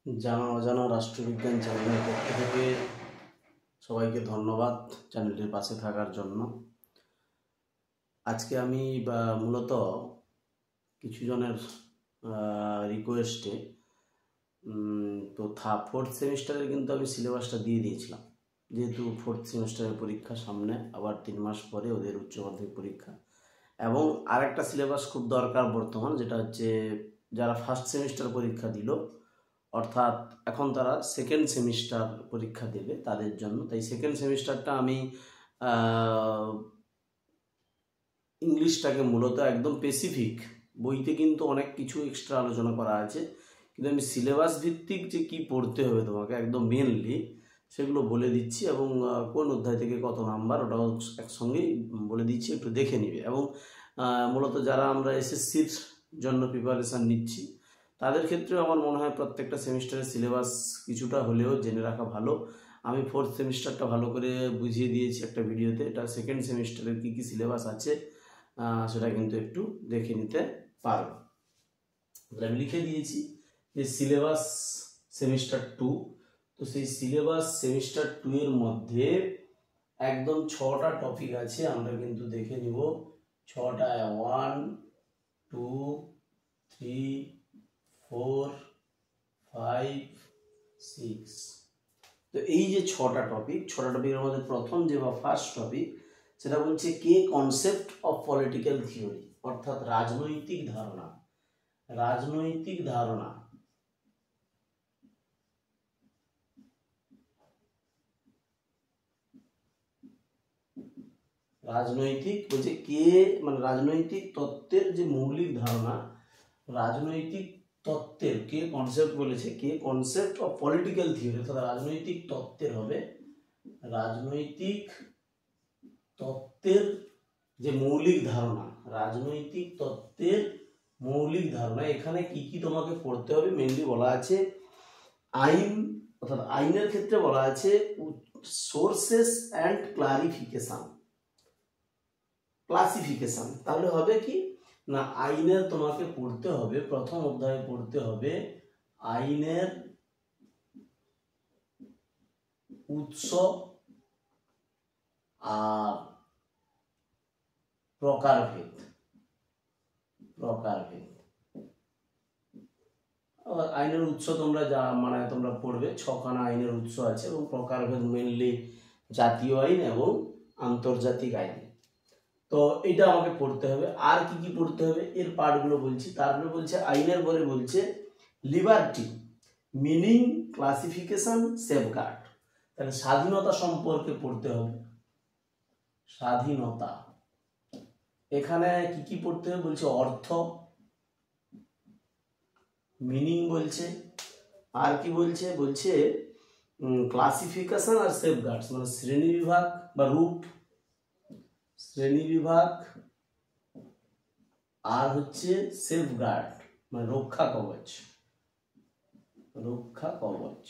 জানা অজানা রাষ্ট্রবিজ্ঞান চ্যানেলের পক্ষ থেকে সবাইকে ধন্যবাদ চ্যানেলটির পাশে থাকার জন্য। আজকে আমি মূলত কিছু জনের রিকোয়েস্টে তো ফোর্থ সেমিস্টারের কিন্তু আমি সিলেবাসটা দিয়ে দিয়েছিলাম, যেহেতু ফোর্থ সেমিস্টারের পরীক্ষা সামনে, আবার 3 মাস পরে ওদের উচ্চ মাধ্যমিক পরীক্ষা। এবং আরেকটা সিলেবাস খুব দরকার বর্তমান, যেটা হচ্ছে যারা ফার্স্ট সেমিস্টার পরীক্ষা দিল, অর্থাৎ এখন তারা সেকেন্ড সেমিস্টার পরীক্ষা দেবে তাদের জন্য। তাই সেকেন্ড সেমিস্টারটা আমি ইংলিশটাকে মূলত একদম স্পেসিফিক, বইতে কিন্তু অনেক কিছু এক্সট্রা আলোচনা করা আছে, কিন্তু আমি সিলেবাস ভিত্তিক যে কি পড়তে হবে তোমাকে একদম মেনলি সেগুলো বলে দিচ্ছি, এবং কোন অধ্যায় থেকে কত নাম্বার ওটাও একসঙ্গেই বলে দিচ্ছি, একটু দেখে নিবে। এবং মূলত যারা আমরা এসএসসির জন্য প্রিপারেশান নিচ্ছি তাদের ক্ষেত্রেও আমার মনে হয় প্রত্যেকটা সেমিস্টারের সিলেবাস কিছুটা হলেও জেনে রাখা ভালো। আমি ফোর্থ সেমিস্টারটা ভালো করে বুঝিয়ে দিয়েছি একটা ভিডিওতে, এটা সেকেন্ড সেমিস্টারের কী কী সিলেবাস আছে সেটা কিন্তু একটু দেখে নিতে পারো। আমি লিখে দিয়েছি যে সিলেবাস সেমিস্টার 2, তো সেই সিলেবাস সেমিস্টার 2 এর মধ্যে একদম 6টা টপিক আছে, আমরা কিন্তু দেখে নিব 6টা, 1 2 3 4 5 6। তো এই যে 6টা টপিকের মধ্যে প্রথম যে বা ফার্স্ট টপিক সেটা বলছে কে কনসেপ্ট অফ পলিটিক্যাল থিওরি, অর্থাৎ রাজনৈতিক ধারণা। রাজনৈতিক বলছে কে, মানে রাজনৈতিক তত্ত্বের যে মৌলিক ধারণা, রাজনৈতিক তত্ত্বের কে কনসেপ্ট বলেছে, কে কনসেপ্ট অফ পলিটিক্যাল থিওরি, অর্থাৎ রাজনৈতিক তত্ত্বের হবে রাজনৈতিক তত্ত্বের যে মৌলিক ধারণা, রাজনৈতিক তত্ত্বের মৌলিক ধারণা। এখানে কি কি তোমাকে পড়তে হবে মেইনলি বলা আছে আইন, অর্থাৎ আইনের ক্ষেত্রে বলা আছে সোর্সেস অ্যান্ড ক্লাসিফিকেশন। তাহলে হবে কি না, আইনের তোমাকে পড়তে হবে, প্রথম অধ্যায়ে পড়তে হবে আইনের উৎস আর প্রকারভেদ। আইনের উৎস তোমরা তোমরা পড়বে, 6খানা আইনের উৎস আছে, এবং প্রকারভেদ মেইনলি জাতীয় আইন এবং আন্তর্জাতিক আইন। তো এটা আমাকে পড়তে হবে। আর কি কি পড়তে হবে এর পার্টগুলো বলছি। তারপরে বলছে আইনের পরে বলছে লিবার্টি, মিনিং, ক্লাসিফিকেশন, সেফগার্ড। তাহলে স্বাধীনতা সম্পর্কে পড়তে হবে। স্বাধীনতা, এখানে কি কি পড়তে হবে বলছে অর্থ, মিনিং বলছে, আর কি বলছে ক্লাসিফিকেশন আর সেফগার্ডস, মানে শ্রেণীবিভাগ বা রূপ, শ্রেণীবিভাগ, আর হচ্ছে সেফগার্ড মানে রক্ষা কবচ।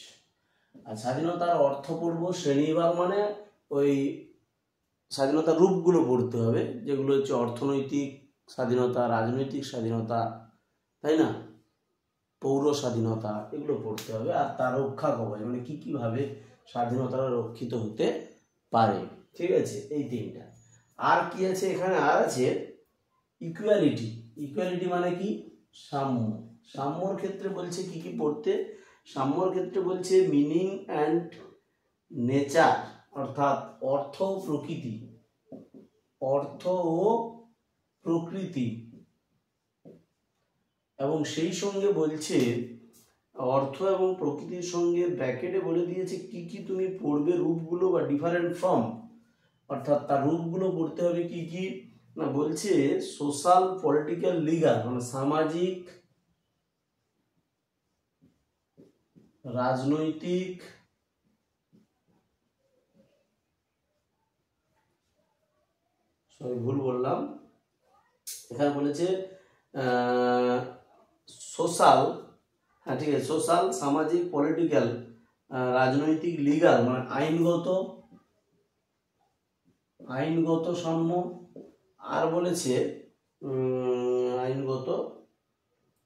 আর স্বাধীনতার অর্থ পড়ব, শ্রেণীবিভাগ মানে ওই স্বাধীনতার রূপগুলো পড়তে হবে, যেগুলো হচ্ছে অর্থনৈতিক স্বাধীনতা, রাজনৈতিক স্বাধীনতা, তাই না, পৌর স্বাধীনতা, এগুলো পড়তে হবে। আর তার রক্ষা কবচ মানে কি কিভাবে স্বাধীনতা রক্ষিত হতে পারে। ঠিক আছে, এই 3টা। আর কি আছে এখানে, আর আছে ইকুয়ালিটি। মানে কি সাম্য। সাম্যর ক্ষেত্রে বলছে কি কি পড়তে, সাম্যর ক্ষেত্রে বলছে মিনিং অ্যান্ড নেচার, অর্থাৎ অর্থ ও প্রকৃতি, এবং সেই সঙ্গে বলছে অর্থ এবং প্রকৃতির সঙ্গে ব্র্যাকেটে বলে দিয়েছে কি কি তুমি পড়বে রূপগুলো বা ডিফারেন্ট ফ্রম, অর্থাৎ তার রূপগুলো পড়তে হবে কি কি না, বলছে সোশ্যাল, পলিটিক্যাল, লিগাল, মানে সামাজিক, রাজনৈতিক, ভুল বললাম, এখানে বলেছে সোশ্যাল, হ্যাঁ ঠিক আছে, সোশ্যাল, সামাজিক, পলিটিক্যাল, রাজনৈতিক, লিগাল মানে আইনগত সাম্য, আর বলেছে আইনগত,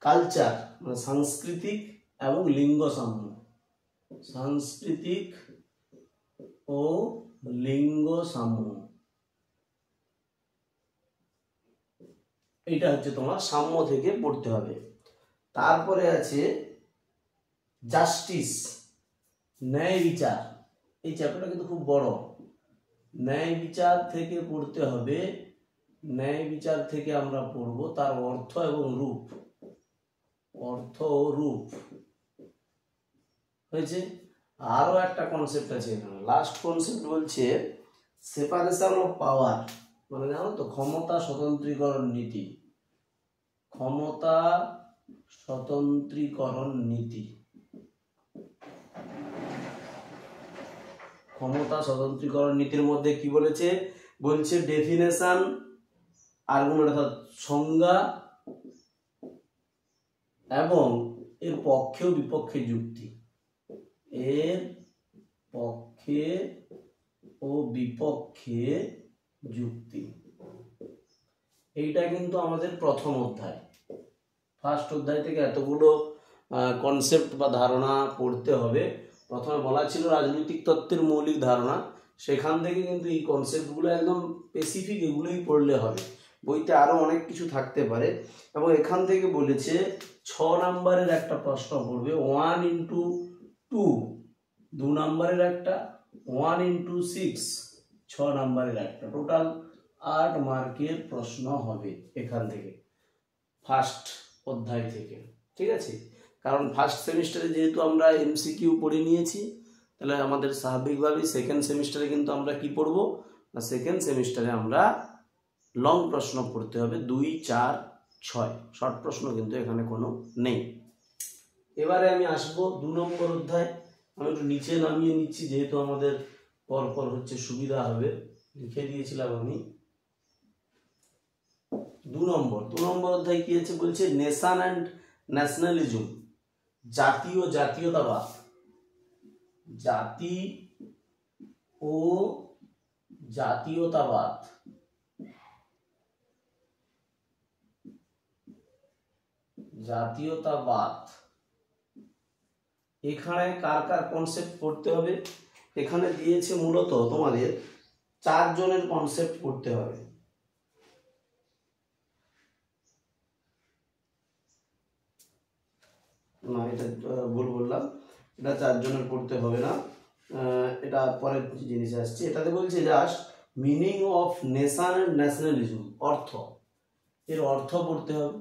কালচার মানে সাংস্কৃতিক এবং লিঙ্গ সাম্য, সাংস্কৃতিক ও লিঙ্গ সাম্য, এটা হচ্ছে তোমার সাম্য থেকে পড়তে হবে। তারপরে আছে জাস্টিস, ন্যায় বিচার। এই চ্যাপ্টারটা কিন্তু খুব বড়। ন্যায় বিচার থেকে পড়তে হবে। ন্যায় বিচার থেকে আমরা পড়ব তার অর্থ এবং রূপ, অর্থ ও রূপ হয়েছে। আরো একটা কনসেপ্ট আছে এখানে, লাস্ট কনসেপ্ট বলছে সেপারেশন অফ পাওয়ার, মানে জানো তো ক্ষমতা স্বতন্ত্রীকরণ নীতি, ক্ষমতা স্বতন্ত্রীকরণ নীতি, ক্ষমতা স্বতন্ত্রীকরণ নীতির মধ্যে কি বলেছে, বলছে ডেফিনেশন, আর্গুমেন্ট অর্থাৎ সংজ্ঞা, এবং এর পক্ষে ও বিপক্ষে যুক্তি, এর পক্ষে ও বিপক্ষে যুক্তি। এইটা কিন্তু আমাদের প্রথম অধ্যায়। ফার্স্ট অধ্যায় থেকে এতগুলো কনসেপ্ট বা ধারণা পড়তে হবে। প্রথমে বলা ছিল রাজনৈতিক তত্ত্বের মৌলিক ধারণা, সেখান থেকে কিন্তু এই কনসেপ্টগুলো একদম স্পেসিফিক, এগুলোই পড়লে হবে। বইতে আরো অনেক কিছু থাকতে পারে। এবং এখান থেকে বলেছে 6 নম্বরের একটা প্রশ্ন পড়বে 1 into 2, 2 নম্বরের একটা, 1 into 6 6 নম্বরের একটা, টোটাল 8 মার্কের প্রশ্ন হবে এখান থেকে, ফার্স্ট অধ্যায় থেকে। ঠিক আছে, কারণ ফার্স্ট সেমিস্টারে যেহেতু আমরা এমসিকিউ পড়ে নিয়েছি, তাহলে আমাদের স্বাভাবিকভাবেই সেকেন্ড সেমিস্টারে কিন্তু আমরা কি পড়ব না, সেকেন্ড সেমিস্টারে আমরা লং প্রশ্ন পড়তে হবে 2, 4, 6। শর্ট প্রশ্ন কিন্তু এখানে কোনো নেই। এবারে আমি আসবো 2 নম্বর অধ্যায়। আমি একটু নিচে নামিয়ে নিচ্ছি যেহেতু আমাদের পরপর হচ্ছে সুবিধা হবে, লিখে দিয়েছিলাম আমি। 2 নম্বর অধ্যায় কি আছে বলছে নেশন অ্যান্ড ন্যাশনালিজম, জাতি ও জাতীয়তাবাদ, জাতি ও জাতীয়তাবাদ। জাতীয়তাবাদ এখানে কার কার কনসেপ্ট পড়তে হবে, এখানে দিয়েছে মূলত তোমাদের 4 জনের কনসেপ্ট পড়তে হবে। না, এটা ভুল বললাম, এটা 4 জনের পড়তে হবে না, এটা পরের জিনিস আসছে। এটাতে বলছে just meaning of nation and nationalism, অর্থ, এর অর্থ পড়তে হবে।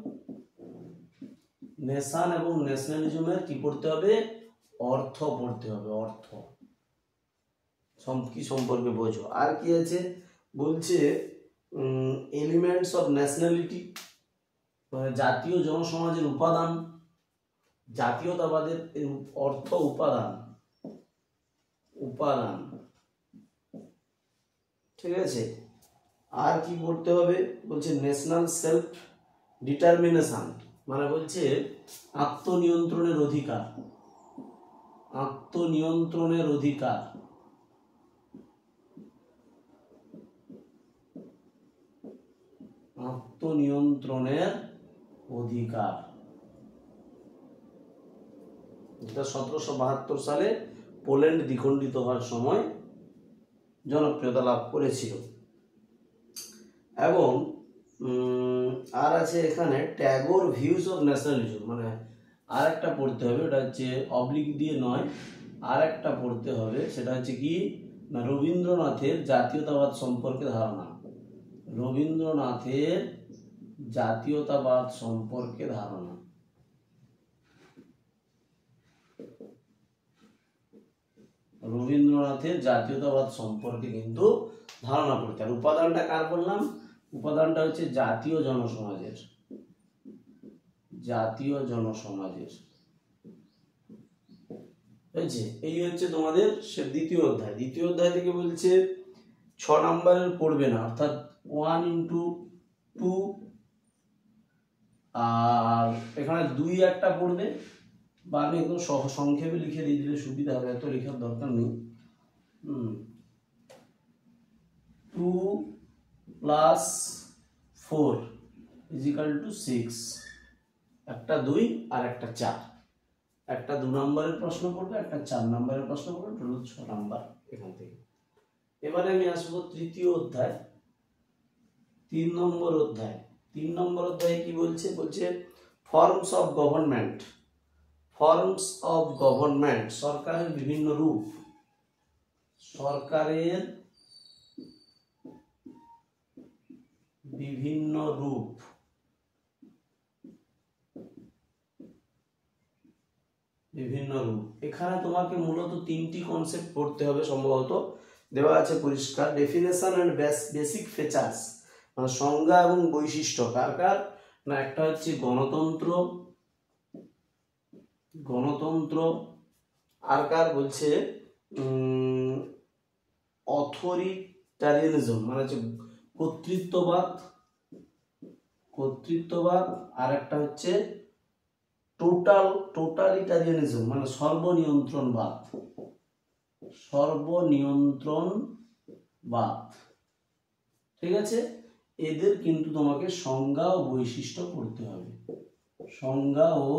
নেশন এবং ন্যাশনালিজমের কি পড়তে হবে, অর্থ পড়তে হবে, অর্থ কি সম্পর্কে বোঝো। আর কি আছে বলছে এলিমেন্টস অফ ন্যাশনালিটি, মানে জাতীয় জনসমাজের উপাদান, জাতীয়তাবাদের অর্থ উপাদান, উপাদান। ঠিক আছে, আর কি পড়তে হবে বলছে ন্যাশনাল সেলফ ডিটারমিনেশন, মানে বলছে আত্মনিয়ন্ত্রণের অধিকার, আত্মনিয়ন্ত্রণের অধিকার। আত্মনিয়ন্ত্রণের অধিকার, যেটা 1772 সালে পোল্যান্ড দ্বিখণ্ডিত হওয়ার সময় জনপ্রিয়তা লাভ করেছিল। এবং আর আছে এখানে ট্যাগোর ভিউজ অফ ন্যাশনালিজম, মানে আর একটা পড়তে হবে, ওটা হচ্ছে অবলিক দিয়ে নয়, আর একটা পড়তে হবে, সেটা হচ্ছে কি না রবীন্দ্রনাথের জাতীয়তাবাদ সম্পর্কে ধারণা, রবীন্দ্রনাথের জাতীয়তাবাদ সম্পর্কে ধারণা। রবীন্দ্রনাথের জাতীয়তাবাদ সম্পর্কে কিন্তু ধারণা করতে। আর উপাদানটা কার বললাম, উপাদানটা হচ্ছে জাতীয় জনসমাজের, জাতীয় জনসমাজের। বুঝছে, এই হচ্ছে তোমাদের দ্বিতীয় অধ্যায়। দ্বিতীয় অধ্যায় থেকে বলছে 6 নম্বরের পড়বে না, অর্থাৎ 1 into 2, আর এখানে 2 একটা পড়বে, বা আমি একদম সংক্ষেপে লিখে দিয়ে দিলে সুবিধা হবে, এত লেখার দরকার নেই। 2 + 4 = 6, একটা 2 আর একটা 4, একটা 2 নম্বরের প্রশ্ন পড়বে, একটা 4 নম্বরের প্রশ্ন পড়বে, টোটাল 6 নাম্বার এখান থেকে। এবারে আমি আসবো তৃতীয় অধ্যায়, 3 নম্বর অধ্যায়। 3 নম্বর অধ্যায়ে কি বলছে? বলছে forms of government. Forms of government, সরকারের বিভিন্ন রূপ। সরকারের বিভিন্ন রূপ। বিভিন্ন রূপ, এখানে তোমাকে মূলত 3টি কনসেপ্ট পড়তে হবে সম্ভবত, দেওয়া আছে পরিষ্কার। ডেফিনেশন এন্ড বেসিক ফিচার্স, মানে সংজ্ঞা এবং বৈশিষ্ট্য। কার কার? না, একটা হচ্ছে গণতন্ত্র, গণতন্ত্র। আর কার? বলছে অথরিটারিয়ানিজম, মানে হচ্ছে কর্তৃত্ববাদ, কর্তৃত্ববাদ। আর একটা হচ্ছে টোটালিটারিয়ানিজম, মানে সর্বনিয়ন্ত্রণবাদ, সর্বনিয়ন্ত্রণবাদ। ঠিক আছে, এদের কিন্তু তোমাকে সংজ্ঞা ও বৈশিষ্ট্য পড়তে হবে, সংজ্ঞা ও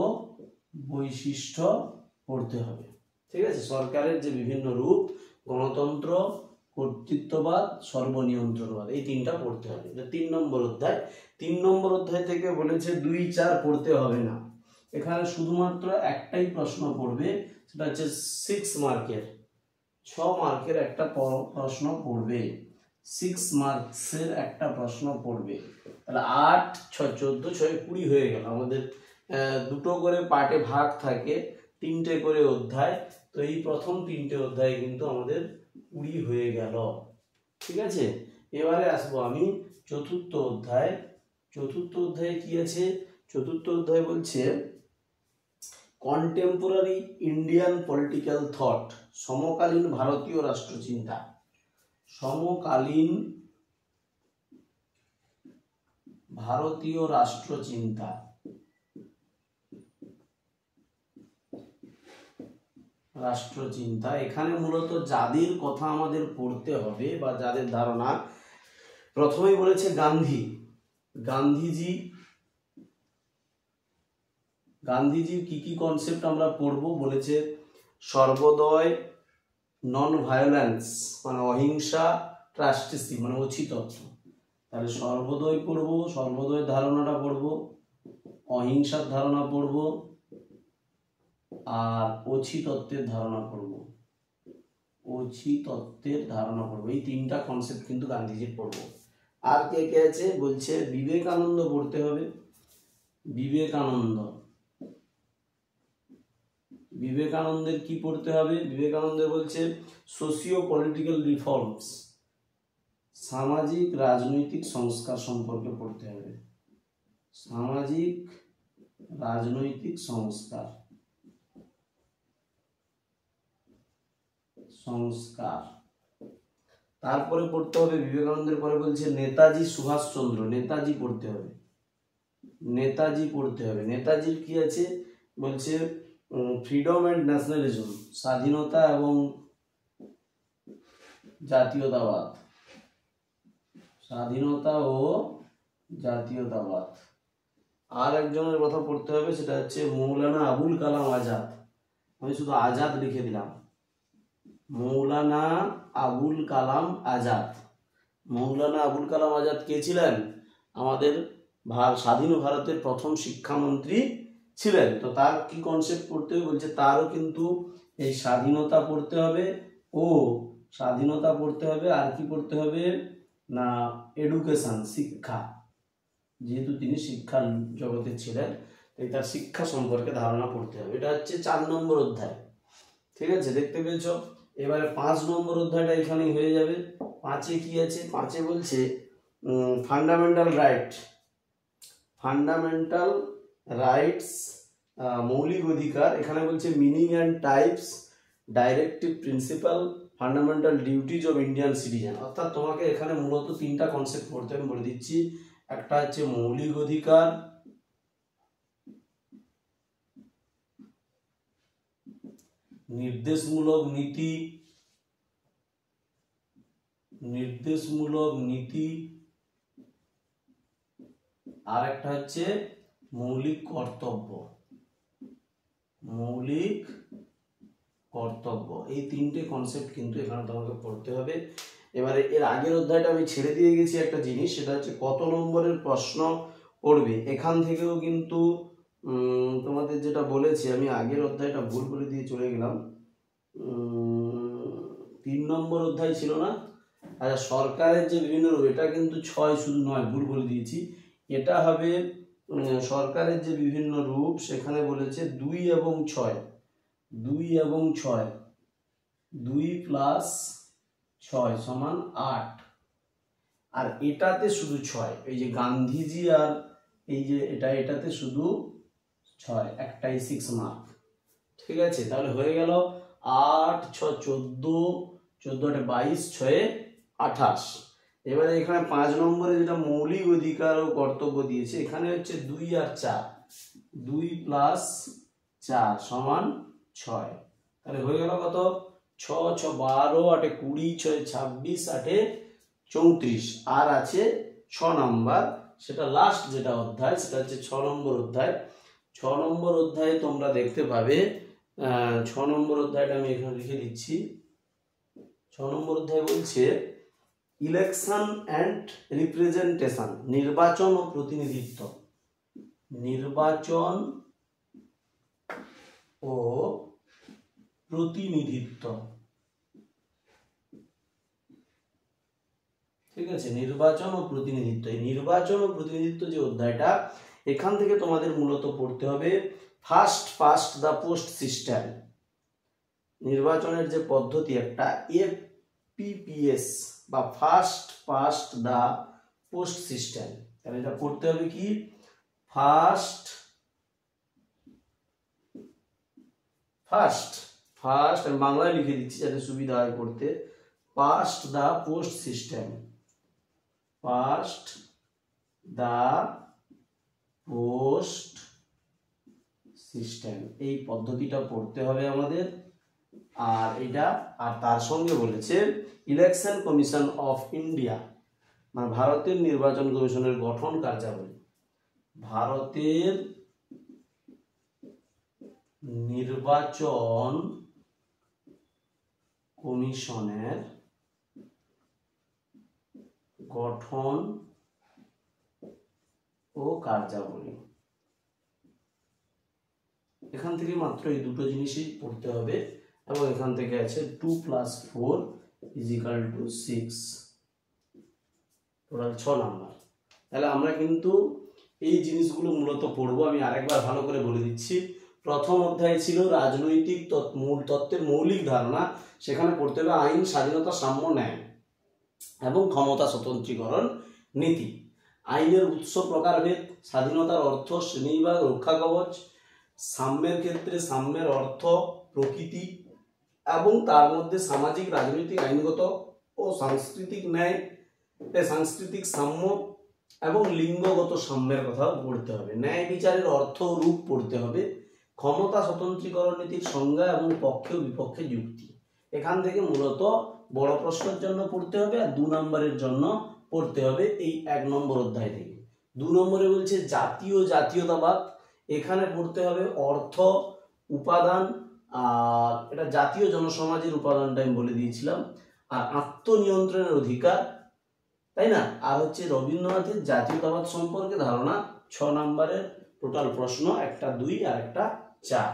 বৈশিষ্ট্য পড়তে হবে। ঠিক আছে, সরকারের যে বিভিন্ন রূপ, গণতন্ত্র, কর্তৃত্ববাদ, সর্বনিয়ন্ত্রণবাদ, এই 3টা পড়তে হবে। এটা 3 নম্বর অধ্যায়। 3 নম্বর অধ্যায় থেকে বলেছে 2-4 পড়তে হবে না, এখানে শুধুমাত্র একটাই প্রশ্ন পড়বে, সেটা হচ্ছে 6 মার্কের, 6 মার্কের একটা প্রশ্ন পড়বে, 6 মার্কসের একটা প্রশ্ন পড়বে। তাহলে 8, 6, 14, 6, 20 হয়ে গেল। আমাদের 2টো করে পার্টে ভাগ থাকে, 3টে করে অধ্যায়। তো এই প্রথম 3টে অধ্যায় কিন্তু আমাদের 20 হয়ে গেল। ঠিক আছে, এবারে আসবো আমি চতুর্থ অধ্যায়। চতুর্থ অধ্যায়ে কি আছে? চতুর্থ অধ্যায় বলছে কন্টেম্পোরারি ইন্ডিয়ান পলিটিক্যাল থট, সমকালীন ভারতীয় রাষ্ট্রচিন্তা। সমকালীন ভারতীয় রাষ্ট্রচিন্তা। রাষ্ট্রচিন্তা, এখানে মূলত যাদের কথা আমাদের পড়তে হবে বা যাদের ধারণা, প্রথমেই বলেছে গান্ধী, গান্ধীজি, গান্ধীজির কি কি কনসেপ্ট আমরা পড়বো বলেছে? সর্বোদয়, নন ভায়োলেন্স, মানে অহিংসা, ট্রাস্টিসি, মানে অছিতত্ব। তাহলে সর্বোদয় পড়বো, সর্বোদয় ধারণাটা পড়বো, অহিংসার ধারণা পড়বো, আর অছিতত্ত্বের ধারণা পড়বো, অছিতত্ত্বের ধারণা পড়বো। এই 3টা কনসেপ্ট কিন্তু গান্ধীজির পড়বো। আর কে কে আছে? বলছে বিবেকানন্দ পড়তে হবে, বিবেকানন্দ। বিবেকানন্দের কি পড়তে হবে? বিবেকানন্দের বলছে সোশিও পলিটিক্যাল রিফর্মস, সামাজিক রাজনৈতিক সংস্কার সম্পর্কে পড়তে হবে, সামাজিক রাজনৈতিক সংস্কার, সংস্কার। তারপরে পড়তে হবে বিবেকানন্দের পরে বলছে নেতাজি সুভাষচন্দ্র, নেতাজি পড়তে হবে, নেতাজি পড়তে হবে। নেতাজির কি আছে? বলছে ফ্রিডম অ্যান্ড ন্যাশনালিজম, স্বাধীনতা এবং জাতীয়তাবাদ, স্বাধীনতা ও জাতীয়তাবাদ। আর একজনের কথা পড়তে হবে, সেটা হচ্ছে মৌলানা আবুল কালাম আজাদ। আমি শুধু আজাদ লিখে দিলাম, মৌলানা আবুল কালাম আজাদ। মৌলানা আবুল কালাম আজাদ কে ছিলেন? আমাদের স্বাধীন ভারতের প্রথম শিক্ষামন্ত্রী ছিলেন। তো তার কি কনসেপ্ট পড়তে হবে? বলছে তারও কিন্তু এই স্বাধীনতা পড়তে হবে, ও স্বাধীনতা পড়তে হবে। আর কি পড়তে হবে? না এডুকেশন, শিক্ষা, যেহেতু তিনি শিক্ষা জগতে ছিলেন, তাই তার শিক্ষা সম্পর্কে ধারণা পড়তে হবে। এটা হচ্ছে 4 নম্বর অধ্যায়। ঠিক আছে, দেখতে পেয়েছ? এবারে 5 নম্বর অধ্যায়টা এখানেই হয়ে যাবে। 5-এ কি আছে? 5-এ বলছে ফান্ডামেন্টাল রাইট, ফান্ডামেন্টাল রাইটস, মৌলিক অধিকার। এখানে বলছে meaning and types, directive principle, fundamental duties of Indian citizen. অর্থাৎ তোমাকে এখানে মূলত 3টা কনসেপ্ট পড়তে আমি বলে দিচ্ছি। একটা হচ্ছে মৌলিক অধিকার, নির্দেশমূলক নীতি, নির্দেশমূলক নীতি, আর একটা হচ্ছে মৌলিক কর্তব্য, মৌলিক কর্তব্য, এই তিনটে কনসেপ্ট কিন্তু এখানে তোমাকে পড়তে হবে। এবারে এর আগের অধ্যায়টা আমি ছেড়ে দিয়ে গেছি একটা জিনিস, সেটা হচ্ছে কত নম্বরের প্রশ্ন পড়বে। এখান থেকেও কিন্তু তোমাদের যেটা বলেছি, আমি আগের অধ্যায়টা ভুল করে দিয়ে চলে গেলাম, 3 নম্বর অধ্যায় ছিল না? আচ্ছা, সরকারের যে বিভিন্ন রূপ, এটা কিন্তু 6 শুধু নয়, ভুল করে দিয়েছি, এটা হবে সরকারের যে বিভিন্ন রূপ, সেখানে বলেছে 2 এবং 6, 2 এবং 6, 2 + 6 = 8, আর এটাতে শুধু 6, এই যে গান্ধীজি আর এই যে এটাতে শুধু 6, একটাই 6 মার্ক। ঠিক আছে, তাহলে হয়ে গেল 8 6 14, 14 8 22, 6 28। এবারে এখানে 5 নম্বরে যেটা মৌলিক অধিকার ও কর্তব্য দিয়েছে, এখানে হচ্ছে 2 আর 4, 2 + 4 = 6। তাহলে হয়ে গেল কত? 6 6 12, 8 20, 6 26, 8 34, আর আছে 6 নাম্বার, সেটা লাস্ট যেটা অধ্যায়, সেটা হচ্ছে 6 নম্বর অধ্যায়। 6 নম্বর অধ্যায়ে তোমরা দেখতে পাবে, 6 নম্বর অধ্যায়টা আমি এখানে লিখে দিচ্ছি। 6 নম্বর অধ্যায় বলছে ইলেকশন অ্যান্ড রিপ্রেজেন্টেশন, নির্বাচন ও প্রতিনিধিত্ব। নির্বাচন ও প্রতিনিধিত্ব, ঠিক আছে, নির্বাচন ও প্রতিনিধিত্ব। এই নির্বাচন ও প্রতিনিধিত্ব যে অধ্যায়টা, এখান থেকে তোমাদের মূলত পড়তে হবে first past the post system, নির্বাচনের যে পদ্ধতি একটা, FPPS বা first past the post system. তাহলে এটা পড়তে হবে কি? ফার্স্ট আমি বাংলায় লিখে দিচ্ছি যাতে সুবিধা হয় পড়তে, past the post system, past the post system, এই পদ্ধতিটা পড়তে হবে আমাদের। আর এটা, আর তার সঙ্গে বলেছে ইলেকশন কমিশন অফ ইন্ডিয়া, মানে ভারতের নির্বাচন কমিশনের গঠন কার্যাবলী, ভারতের নির্বাচন কমিশনের গঠন ও কার্যাবলী। এখান থেকে মাত্র এই দুটো জিনিসই পড়তে হবে, এবং এখান থেকে আছে 2 + 4 = 6, টোটাল 6 নাম্বার। তাহলে আমরা কিন্তু এই জিনিসগুলো মূলত পড়বো। আমি আরেকবার ভালো করে বলে দিচ্ছি। প্রথম অধ্যায় ছিল রাজনৈতিক তত্ত্বের মৌলিক ধারণা, সেখানে পড়তে হবে আইন, স্বাধীনতা, সাম্য, ন্যায় এবং ক্ষমতা স্বতন্ত্রীকরণ নীতি। আইনের উৎস, প্রকারভেদ, স্বাধীনতার অর্থ, শ্রেণীবিভাগ, রক্ষা কবচ, সাম্যের ক্ষেত্রে সাম্যের অর্থ, প্রকৃতি এবং তার মধ্যে সামাজিক, রাজনৈতিক, আইনগত ও সাংস্কৃতিক ন্যায়, সাংস্কৃতিক সাম্য এবং লিঙ্গগত সাম্যের কথা পড়তে হবে। ন্যায় বিচারের অর্থ ও রূপ পড়তে হবে। ক্ষমতা স্বতন্ত্রীকরণ নীতির সংজ্ঞা এবং পক্ষে ও বিপক্ষে যুক্তি। এখান থেকে মূলত বড় প্রশ্নের জন্য পড়তে হবে, আর 2 নম্বরের জন্য পড়তে হবে এই 1 নম্বর অধ্যায় থেকে। 2 নম্বরে বলছে জাতীয়তাবাদ, এখানে পড়তে হবে অর্থ, উপাদান, আর এটা জাতীয় জনসমাজের উপাদানটা আমি বলে দিয়েছিলাম, আর আত্মনিয়ন্ত্রণের অধিকার, তাই না, আর হচ্ছে রবীন্দ্রনাথের জাতীয়তাবাদ সম্পর্কে ধারণা। 6 নম্বরের টোটাল প্রশ্ন, একটা 2 আর একটা 4।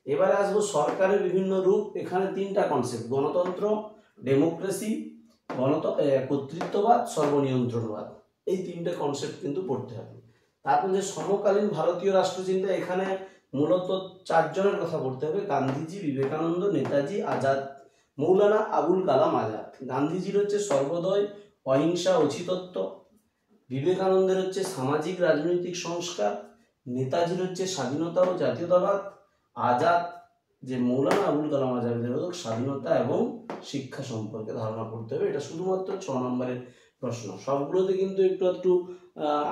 এবারে আসবো সরকারের বিভিন্ন রূপ। এখানে 3টা কনসেপ্ট, গণতন্ত্র, ডেমোক্রেসি, কর্তৃত্ববাদ, সর্বনিয়ন্ত্রণবাদ, এই 3টে কনসেপ্ট কিন্তু পড়তে হবে। তারপর যে সমকালীন ভারতীয় রাষ্ট্রচিন্তা, এখানে মূলত 4 জনের কথা পড়তে হবে, গান্ধীজি, বিবেকানন্দ, নেতাজি, আজাদ, মৌলানা আবুল কালাম আজাদ। গান্ধীজির হচ্ছে সর্বোদয়, অহিংসা, অচিতত্ব, বিবেকানন্দের হচ্ছে সামাজিক রাজনৈতিক সংস্কার, নেতাজির হচ্ছে স্বাধীনতা ও জাতীয়তাবাদ, আজাদ যে মৌলানা আবুল কালাম আজাদের হলো স্বাধীনতা এবং শিক্ষা সম্পর্কে ধারণা করতে হবে। এটা শুধুমাত্র 6 নম্বরের প্রশ্ন। সবগুলোতে কিন্তু একটু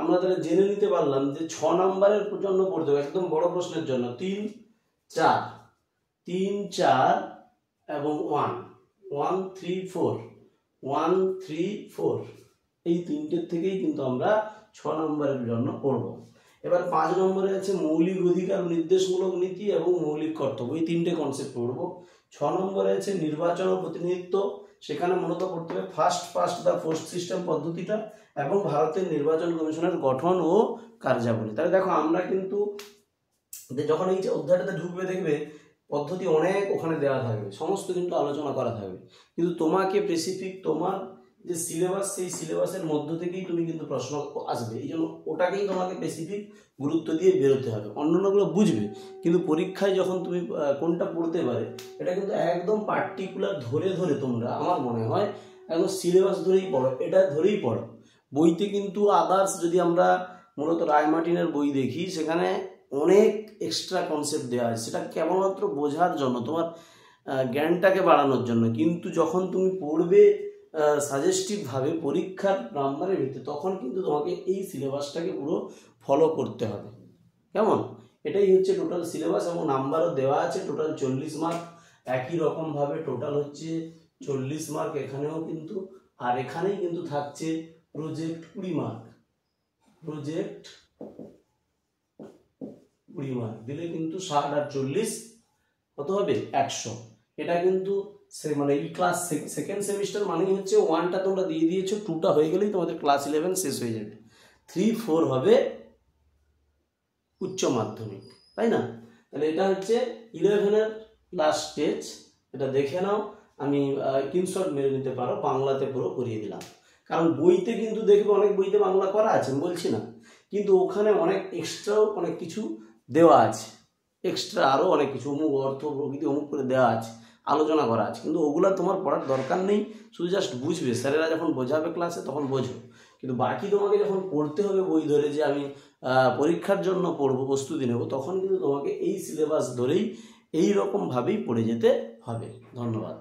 আমরা তাহলে জেনে নিতে পারলাম যে 6 নম্বরের জন্য পড়তে হবে, একদম বড় প্রশ্নের জন্য 3 4 এবং 1 1 3 4 1 3 4, এই 3টের থেকেই কিন্তু আমরা 6 নম্বরের জন্য পড়ব। এবার 5 নম্বরে আছে মৌলিক অধিকার নির্দেশমূলক নীতি এবং মৌলিক কর্তব্য, এই 3টে কনসেপ্ট পড়বো। 6 নম্বরে আছে নির্বাচন ও প্রতিনিধিত্ব, সেখানে মূলত পড়তে হবে first past the post system পদ্ধতিটা এবং ভারতের নির্বাচন কমিশনের গঠন ও কার্যাবলী। তাহলে দেখো আমরা কিন্তু যখন এই যে অধ্যায়টাতে ঢুকবে দেখবে পদ্ধতি অনেক ওখানে দেওয়া থাকবে, সমস্ত কিন্তু আলোচনা করা থাকবে, কিন্তু তোমাকে স্পেসিফিক তোমার যে সিলেবাস সেই সিলেবাসের মধ্য থেকেই তুমি কিন্তু প্রশ্ন আসবে, এই জন্য ওটাকেই তোমাকে স্পেসিফিক গুরুত্ব দিয়ে বেরোতে হবে। অন্যান্যগুলো বুঝবে কিন্তু পরীক্ষায় যখন তুমি কোনটা পড়তে পারে এটা কিন্তু একদম পার্টিকুলার ধরে ধরে তোমরা, আমার মনে হয় একদম সিলেবাস ধরেই পড়ো, এটা ধরেই পড়ো। বইতে কিন্তু আদার্স যদি আমরা মূলত রায়মার্টিনের বই দেখি সেখানে অনেক এক্সট্রা কনসেপ্ট দেওয়া আছে, সেটা কেবলমাত্র বোঝার জন্য, তোমার জ্ঞানটাকে বাড়ানোর জন্য, কিন্তু যখন তুমি পড়বে সাজেস্টিভভাবে পরীক্ষার নাম্বারের ভিত্তিতে তখন কিন্তু তোমাকে এই সিলেবাসটাকে পুরো ফলো করতে হবে। কেমন? এটাই হচ্ছে টোটাল সিলেবাস এবং নাম্বারও দেওয়া আছে, টোটাল 40 মার্ক। একই রকমভাবে টোটাল হচ্ছে 40 মার্ক এখানেও কিন্তু, আর এখানেই কিন্তু থাকছে প্রজেক্ট 20 মার্ক, প্রজেক্ট 20 মার্ক দিলে কিন্তু 60 আর 40 কত হবে? 100। এটা কিন্তু মানে এই ক্লাস সেকেন্ড সেমিস্টার মানেই হচ্ছে 1টা তোমরা দিয়ে দিয়েছো, 2টা হয়ে গেলেই তোমাদের ক্লাস 11 শেষ হয়ে যাবে। 3, 4 হবে উচ্চ মাধ্যমিক, তাই না? তাহলে এটা হচ্ছে 11-এর লাস্ট স্টেজ, এটা দেখে নাও। আমি স্ক্রিনশট মেরে নিতে পারো, বাংলাতে পুরো করিয়ে দিলাম, কারণ বইতে কিন্তু দেখবে অনেক বইতে বাংলা করা আছে, আমি বলছি না, কিন্তু ওখানে অনেক এক্সট্রাও অনেক কিছু দেওয়া আছে, এক্সট্রা আরও অনেক কিছু অমুক অর্থ প্রকৃতি অমুক করে দেওয়া আছে, আলোচনা করা আছে, কিন্তু ওগুলো তোমার পড়ার দরকার নেই, শুধু জাস্ট বুঝবে, স্যারেরা যখন বোঝাবে ক্লাসে তখন বোঝো, কিন্তু বাকি তোমাকে যখন পড়তে হবে বই ধরে যে আমি পরীক্ষার জন্য পড়বো, প্রস্তুতি নেব, তখন কিন্তু তোমাকে এই সিলেবাস ধরেই এই রকমভাবেই পড়ে যেতে হবে। ধন্যবাদ।